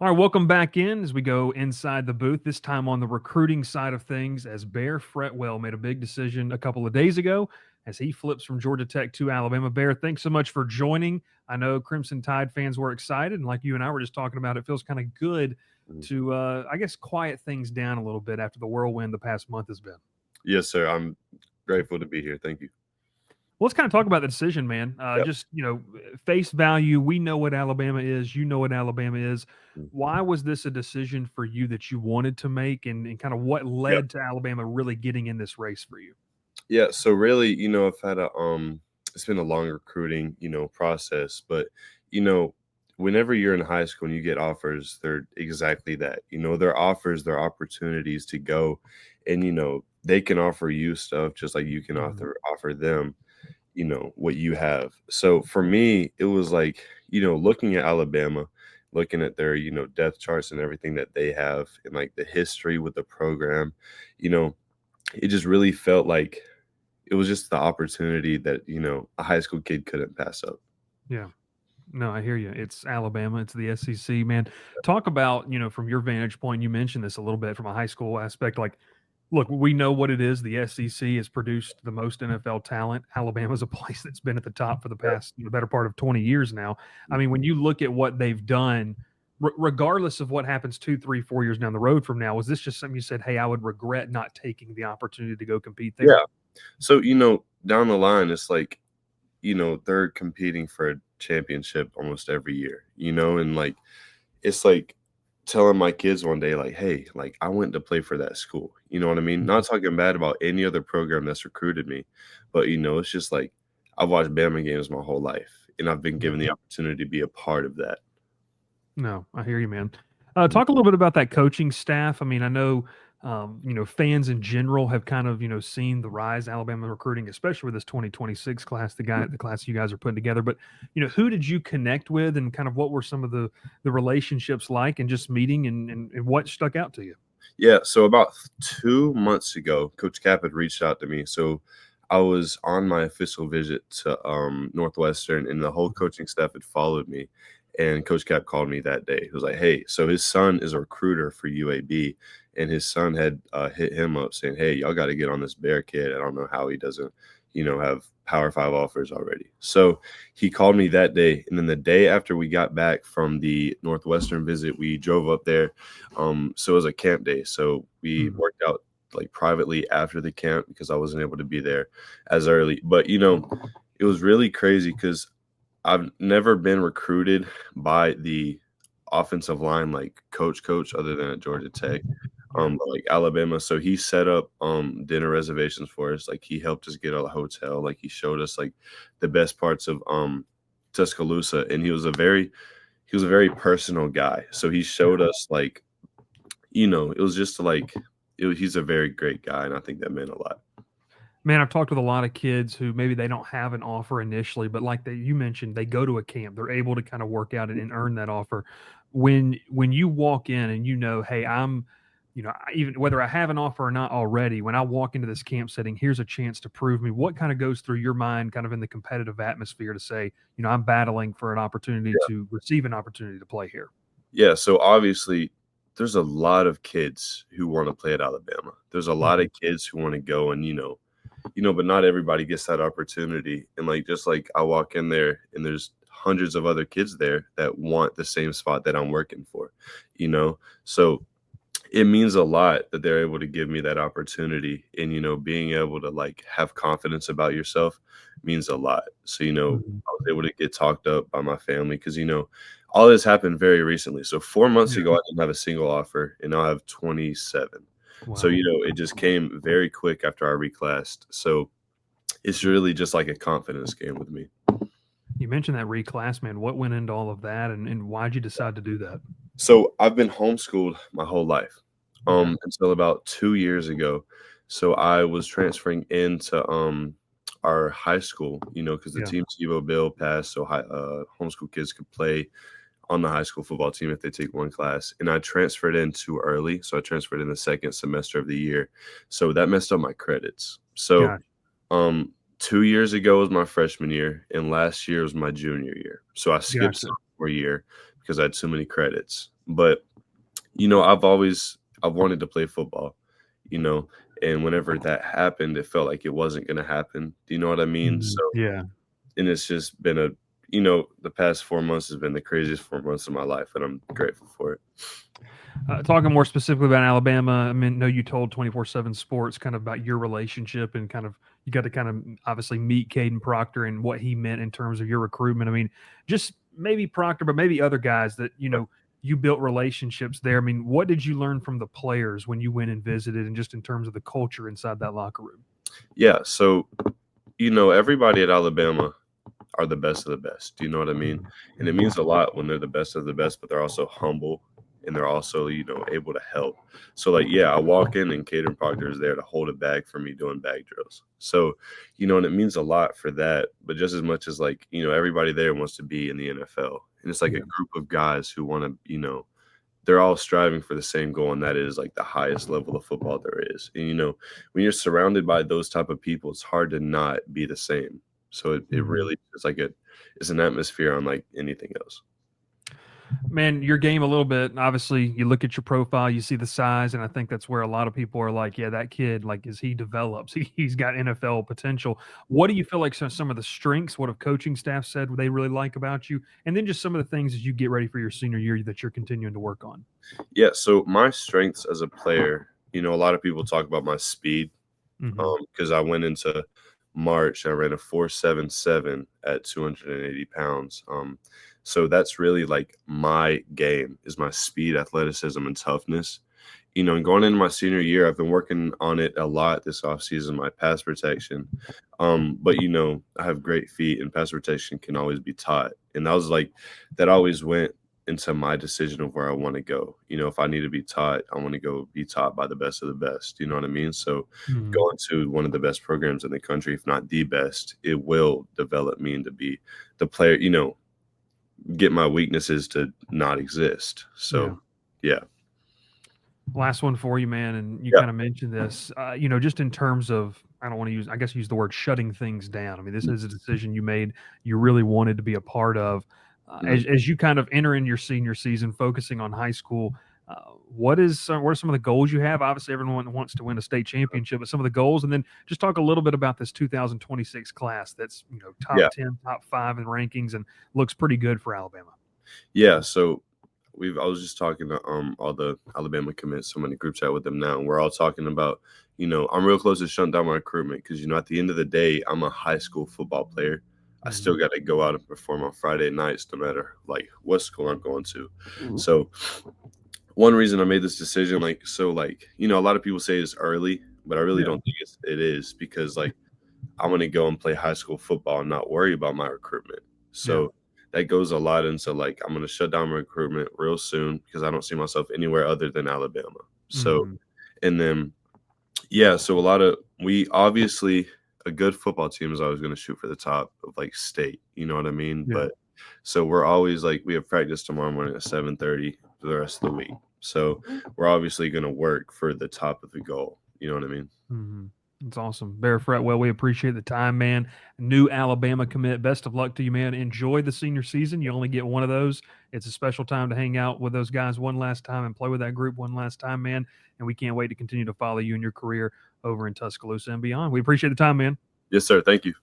All right, welcome back in as we go inside the booth, this time on the recruiting side of things, as Bear Fretwell made a big decision a couple of days ago as he flips from Georgia Tech to Alabama. Bear, thanks so much for joining. I know Crimson Tide fans were excited, and like you and I were just talking about, it feels kind of good Mhm. to, I guess, quiet things down a little bit after the whirlwind the past month has been. Yes, sir. I'm grateful to be here. Thank you. Well, let's kind of talk about the decision, man. Yep. Just face value. We know what Alabama is. You know what Alabama is. Mm. Why was this a decision for you that you wanted to make, and kind of what Yep. led to Alabama really getting in this race for you? Yeah. So really, I've had it's been a long recruiting, process, but you know, whenever you're in high school and you get offers, they're exactly that. They're offers, they're opportunities to go, and they can offer you stuff just like you can Mhm. offer them, what you have. So for me, it was like, looking at Alabama, looking at their, depth charts and everything that they have and like the history with the program, you know, it just really felt like it was just the opportunity that, a high school kid couldn't pass up. Yeah. No, I hear you. It's Alabama. It's the SEC, man. Talk about, from your vantage point, you mentioned this a little bit from a high school aspect. Like, look, we know what it is. The SEC has produced the most NFL talent. Alabama's a place that's been at the top for the Yep. past, better part of 20 years now. I Mm. mean, when you look at what they've done, regardless of what happens 2, 3, 4 years down the road from now, was this just something you said, hey, I would regret not taking the opportunity to go compete there? Yeah. So, down the line, it's like, they're competing for a championship almost every year, and like it's like telling my kids one day, like, "Hey, like, I went to play for that school." You know what I mean? Not Mhm. talking bad about any other program that's recruited me, but, it's just like I've watched Bama games my whole life, and I've been Yeah. given the opportunity to be a part of that. No, I hear you, man. Mhm. Talk a little bit about that coaching staff. I mean, I know, fans in general have kind of, seen the rise of Alabama recruiting, especially with this 2026 class, the class you guys are putting together. But, who did you connect with, and kind of what were some of the relationships like, and just meeting, and what stuck out to you? Yeah, so about 2 months ago, Coach Cap had reached out to me, so I was on my official visit to, Northwestern, and the whole coaching staff had followed me, and Coach Cap called me that day. He was like, "Hey," so his son is a recruiter for UAB, and his son had, hit him up saying, "Hey, y'all gotta get on this Bear kid. I don't know how he doesn't, have Power 5 offers already." So, he called me that day, and then the day after we got back from the Northwestern visit, we drove up there. So it was a camp day. So we Mhm. worked out like privately after the camp because I wasn't able to be there as early. But it was really crazy because I've never been recruited by the offensive line like coach other than at Georgia Tech. Yeah. But like Alabama. So he set up dinner reservations for us. Like he helped us get a hotel. Like he showed us like the best parts of Tuscaloosa. And he was a very personal guy. So he Yeah. showed us like it was just like he's a very great guy, and I think that meant a lot. Man, I've talked with a lot of kids who maybe they don't have an offer initially, but like that you mentioned, they go to a camp. They're able to kind of work out and earn that offer. When you walk in and hey, I'm, even whether I have an offer or not already, when I walk into this camp setting, here's a chance to prove me. What kind of goes through your mind, kind of in the competitive atmosphere, to say, I'm battling for an opportunity Yeah. to receive an opportunity to play here. Yeah, so obviously, there's a lot of kids who wanna play at Alabama. There's a lot Mhm. of kids who wanna go and, but not everybody gets that opportunity, and, like, just like I walk in there and there's hundreds of other kids there that want the same spot that I'm working for, you know? So it means a lot that they're able to give me that opportunity and being able to like have confidence about yourself means a lot. So Mhm. I was able to get talked up by my family because all this happened very recently. So 4 months Yeah. ago I didn't have a single offer, and now I have 27. So Wow. it just came very quick after I reclassed. So it's really just like a confidence game with me. You mentioned that reclass, man. What went into all of that, and why'd you decide to do that? So I've been homeschooled my whole life, Okay. until about 2 years ago. So I was transferring into our high school, because the Yeah. team TiVo bill passed, so homeschool kids could play on the high school football team if they take one class. And I transferred in too early, so I transferred in the second semester of the year. So that messed up my credits. So Got 2 years ago was my freshman year, and last year was my junior year. So I skipped Gotcha. sophomore year because I had too many credits. But I've wanted to play football, you know, and whenever that happened, it felt like it wasn't gonna happen. Do you know what I mean? So, Mhm. Yeah. and it's just been the past 4 months has been the craziest 4 months of my life, and I'm grateful for it. Talking more specifically about Alabama, I mean, know you told 24/7 Sports kind of about your relationship and kind of you got to kind of obviously meet Caden Proctor and what he meant in terms of your recruitment. I mean, just maybe Proctor, but maybe other guys that you built relationships there. I mean, what did you learn from the players when you went and visited, and just in terms of the culture inside that locker room? Yeah, so, everybody at Alabama are the best of the best. Do you know what I mean? Mhm. And it Mhm. means a lot when they're the best of the best, but they're also humble and they're also, able to help. So like, yeah, I walk in and Caden Proctor is there to hold a bag for me doing bag drills. So, and it means a lot for that. But just as much as like, everybody there wants to be in the NFL. And it's like a Yeah. group of guys who want to, they're all striving for the same goal, and that is like the highest level of football there is. And when you're surrounded by those type of people, it's hard to not be the same. So it Mhm. really is like it's an atmosphere unlike anything else. Man, your game a little bit. Obviously, you look at your profile, you see the size, and I think that's where a lot of people are like, "Yeah, that kid, like, as he develops, he's got NFL potential." What do you feel like some of the strengths? What have coaching staff said they really like about you, and then just some of the things as you get ready for your senior year that you're continuing to work on? Yeah. So my strengths as a player, a lot of people talk about my speed Hmm. because I went into March, I ran a 4.77 at 280 pounds. So that's really like my game is my speed, athleticism, and toughness. And going into my senior year, I've been working on it a lot this offseason, my pass protection. But I have great feet and pass protection can always be taught. And that always went into my decision of where I want to go. If I need to be taught, I want to go be taught by the best of the best. You know what I mean? So Hmm. going to one of the best programs in the country, if not the best, it will develop me into be the player, get my weaknesses to not exist. Yeah. So yeah. Last one for you, man, and you Yeah. kind of mentioned this. Just in terms of, I don't want to use, I guess, use the word shutting things down. I mean, this is a decision you made, you really wanted to be a part of. Mhm. As you kind of enter in your senior season, focusing on high school, what are some of the goals you have? Obviously, everyone wants to win a state championship, but some of the goals, and then just talk a little bit about this 2026 class that's top Yeah. 10, top 5 in rankings, and looks pretty good for Alabama. Yeah. So I was just talking to all the Alabama commits, so many group chat with them now, and we're all talking about, I'm real close to shutting down my recruitment because at the end of the day, I'm a high school football player. I Hmm. still got to go out and perform on Friday nights, no matter like what school I'm going to. So one reason I made this decision, a lot of people say it's early, but I really Yeah. don't think it is because like I'm gonna go and play high school football and not worry about my recruitment. Yeah. So that goes a lot into like I'm gonna shut down my recruitment real soon because I don't see myself anywhere other than Alabama. So Hmm. and then yeah, so a lot of we obviously a good football team is always gonna shoot for the top of like state, you know what I mean? Yeah. But so we're always like we have practice tomorrow morning at 7:30 for the rest of the week. So we're obviously gonna work for the top of the goal. You know what I mean? Mhm. That's awesome. Bear Fretwell, we appreciate the time, man. New Alabama commit. Best of luck to you, man. Enjoy the senior season. You only get one of those. It's a special time to hang out with those guys one last time and play with that group one last time, man. And we can't wait to continue to follow you in your career over in Tuscaloosa and beyond. We appreciate the time, man. Yes, sir. Thank you.